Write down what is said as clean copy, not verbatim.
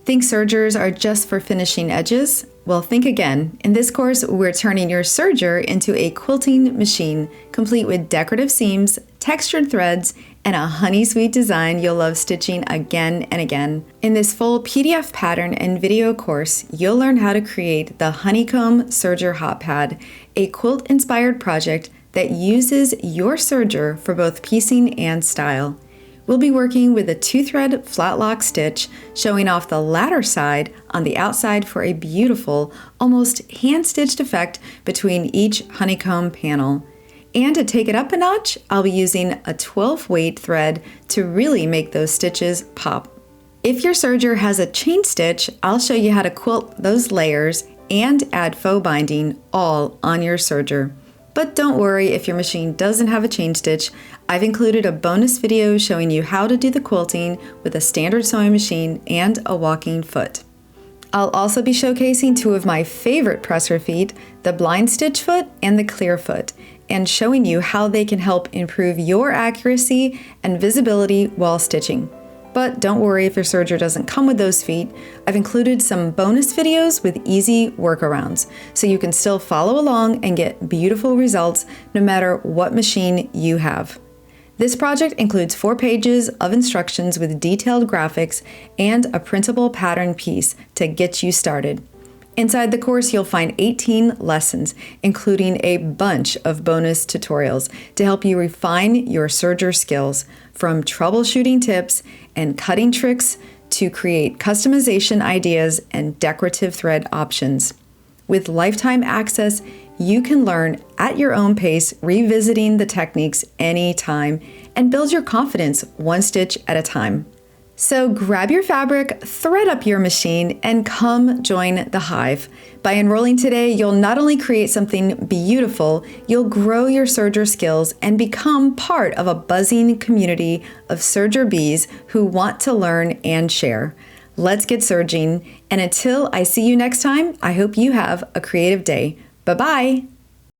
Think sergers are just for finishing edges? Well, think again. In this course, we're turning your serger into a quilting machine, complete with decorative seams, textured threads, and a honey sweet design you'll love stitching again and again. In this full PDF pattern and video course, you'll learn how to create the Honeycomb Serger Hot Pad, a quilt-inspired project that uses your serger for both piecing and style. We'll be working with a 2-thread flat lock stitch, showing off the ladder side on the outside for a beautiful, almost hand-stitched effect between each honeycomb panel. And to take it up a notch, I'll be using a 12-weight thread to really make those stitches pop. If your serger has a chain stitch, I'll show you how to quilt those layers and add faux binding all on your serger. But don't worry if your machine doesn't have a chain stitch. I've included a bonus video showing you how to do the quilting with a standard sewing machine and a walking foot. I'll also be showcasing 2 of my favorite presser feet, the blind stitch foot and the clear foot, and showing you how they can help improve your accuracy and visibility while stitching. But don't worry if your serger doesn't come with those feet. I've included some bonus videos with easy workarounds, so you can still follow along and get beautiful results no matter what machine you have. This project includes 4 pages of instructions with detailed graphics and a printable pattern piece to get you started. Inside the course, you'll find 18 lessons, including a bunch of bonus tutorials to help you refine your serger skills, from troubleshooting tips and cutting tricks to create customization ideas and decorative thread options. With lifetime access, you can learn at your own pace, revisiting the techniques anytime, and build your confidence one stitch at a time. So grab your fabric, thread up your machine, and come join the Hive. By enrolling today, you'll not only create something beautiful, you'll grow your serger skills and become part of a buzzing community of serger bees who want to learn and share. Let's get serging, and until I see you next time, I hope you have a creative day. Bye-bye!